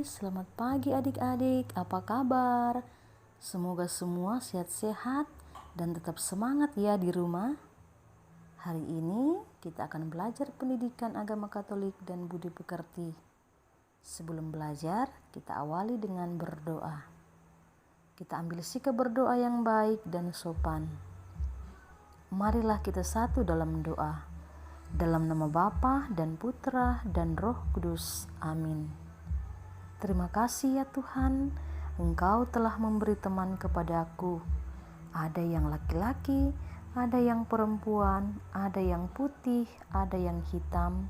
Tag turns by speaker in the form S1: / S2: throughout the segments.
S1: selamat pagi adik-adik, apa kabar? Semoga semua sehat-sehat dan tetap semangat ya di rumah. Hari ini kita akan belajar pendidikan agama Katolik dan budi pekerti. Sebelum belajar, kita awali dengan berdoa. Kita ambil sikap berdoa yang baik dan sopan. Marilah kita satu dalam doa. Dalam nama Bapa dan Putra dan Roh Kudus. Amin. Terima kasih ya Tuhan, Engkau telah memberi teman kepadaku. Ada yang laki-laki, ada yang perempuan, ada yang putih, ada yang hitam,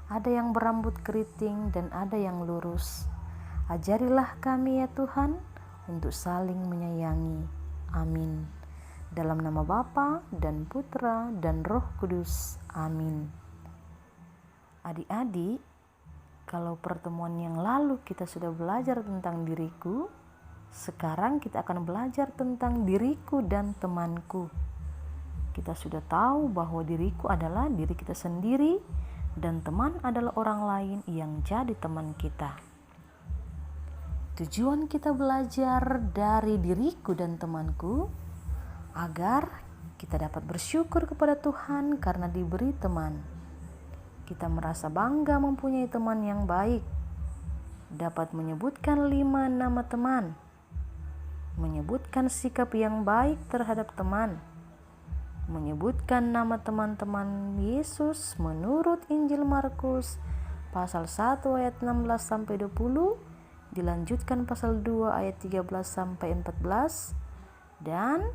S1: ada yang berambut keriting, dan ada yang lurus. Ajarilah kami ya Tuhan, untuk saling menyayangi. Amin. Dalam nama Bapa dan Putra dan Roh Kudus. Amin. Adik-adik, kalau pertemuan yang lalu kita sudah belajar tentang diriku, sekarang kita akan belajar tentang diriku dan temanku. Kita sudah tahu bahwa diriku adalah diri kita sendiri dan teman adalah orang lain yang jadi teman kita. Tujuan kita belajar dari diriku dan temanku agar kita dapat bersyukur kepada Tuhan karena diberi teman. Kita merasa bangga mempunyai teman yang baik. Dapat menyebutkan 5 nama teman. Menyebutkan sikap yang baik terhadap teman. Menyebutkan nama teman-teman Yesus menurut Injil Markus pasal 1 ayat 16 sampai 20, dilanjutkan pasal 2 ayat 13 sampai 14, dan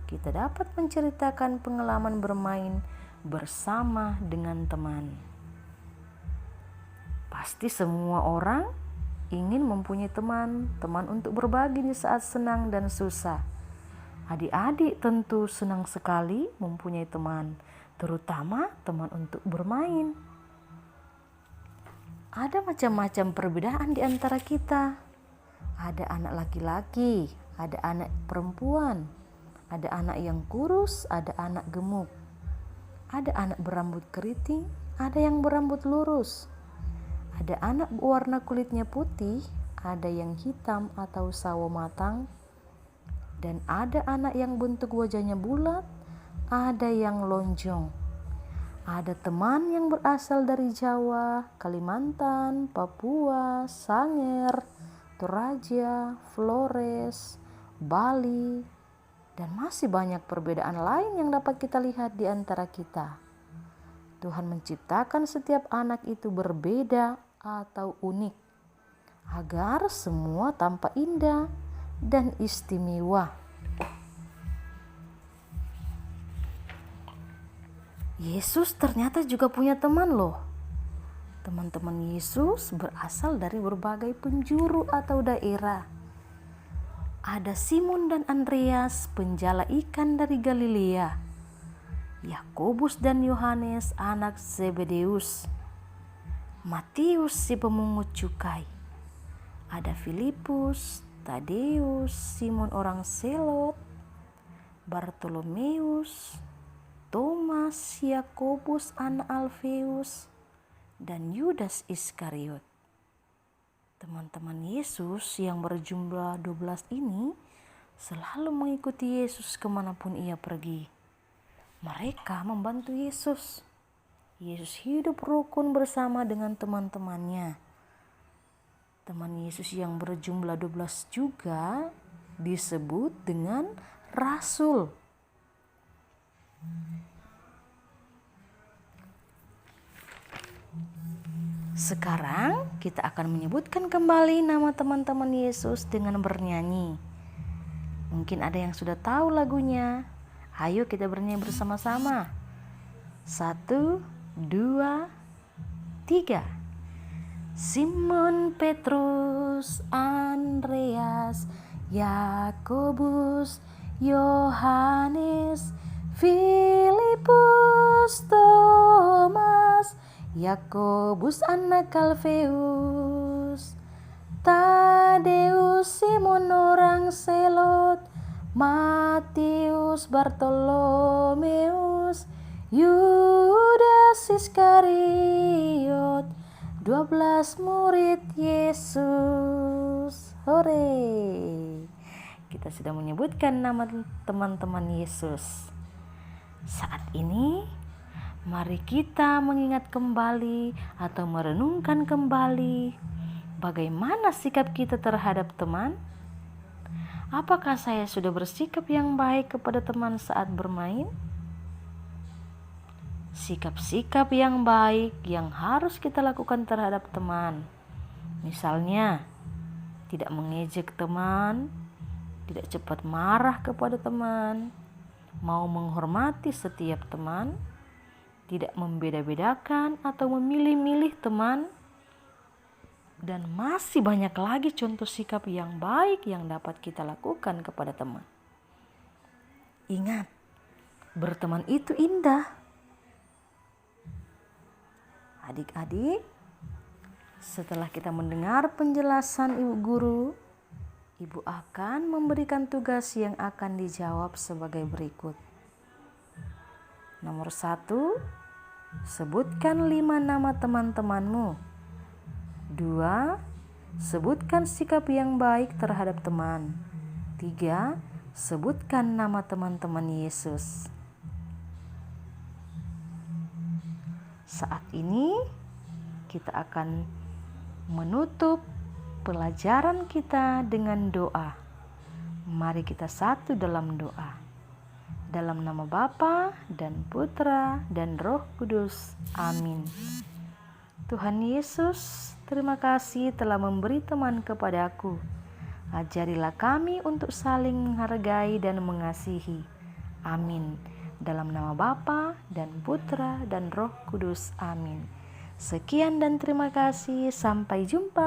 S1: kita dapat menceritakan pengalaman bermain bersama dengan teman. Pasti semua orang ingin mempunyai teman untuk berbagi di saat senang dan susah. Adik-adik tentu senang sekali mempunyai teman, terutama teman untuk bermain. Ada macam-macam perbedaan di antara kita. Ada anak laki-laki, ada anak perempuan, ada anak yang kurus, ada anak gemuk. Ada anak berambut keriting, ada yang berambut lurus. Ada anak warna kulitnya putih, ada yang hitam atau sawo matang, dan ada anak yang bentuk wajahnya bulat, ada yang lonjong. Ada teman yang berasal dari Jawa, Kalimantan, Papua, Sangir, Toraja, Flores, Bali, dan masih banyak perbedaan lain yang dapat kita lihat di antara kita. Tuhan menciptakan setiap anak itu berbeda atau unik, agar semua tampak indah dan istimewa. Yesus ternyata juga punya teman loh. Teman-teman Yesus berasal dari berbagai penjuru atau daerah. Ada Simon dan Andreas, penjala ikan dari Galilea. Yakobus dan Yohanes, anak Zebedeus. Matius si pemungut cukai. Ada Filipus, Tadeus, Simon orang Selot, Bartolomeus, Thomas, Yakobus anak Alfeus, dan Yudas Iskariot. Teman-teman Yesus yang berjumlah 12 ini selalu mengikuti Yesus kemanapun ia pergi. Mereka membantu Yesus. Yesus hidup rukun bersama dengan teman-temannya. Teman Yesus yang berjumlah 12 juga disebut dengan rasul. Sekarang kita akan menyebutkan kembali nama teman-teman Yesus dengan bernyanyi. Mungkin ada yang sudah tahu lagunya. Ayo kita bernyanyi bersama-sama. 1, 2, 3. Simon Petrus, Andreas, Yakobus, Yohanes, Filipus, Thomas, Yakobus anak Alfeus, Tadeus, Simon orang Selot, Matius, Bartolomeus, Yudas Iskariot, 12 murid Yesus. Hore! Kita sudah menyebutkan nama teman-teman Yesus. Saat ini, mari kita mengingat kembali atau merenungkan kembali bagaimana sikap kita terhadap teman. Apakah saya sudah bersikap yang baik kepada teman saat bermain? Sikap-sikap yang baik yang harus kita lakukan terhadap teman. Misalnya, tidak mengejek teman, tidak cepat marah kepada teman, mau menghormati setiap teman, tidak membeda-bedakan atau memilih-milih teman, dan masih banyak lagi contoh sikap yang baik yang dapat kita lakukan kepada teman. Ingat, berteman itu indah. Adik-adik, setelah kita mendengar penjelasan Ibu Guru, Ibu akan memberikan tugas yang akan dijawab sebagai berikut. Nomor 1, sebutkan 5 nama teman-temanmu. 2, sebutkan sikap yang baik terhadap teman. 3, sebutkan nama teman-teman Yesus. Saat ini kita akan menutup pelajaran kita dengan doa. Mari kita satu dalam doa. Dalam nama Bapa dan Putra dan Roh Kudus. Amin. Tuhan Yesus, terima kasih telah memberi teman kepadaku. Ajarilah kami untuk saling menghargai dan mengasihi. Amin. Dalam nama Bapa dan Putra dan Roh Kudus. Amin. Sekian dan terima kasih. Sampai jumpa.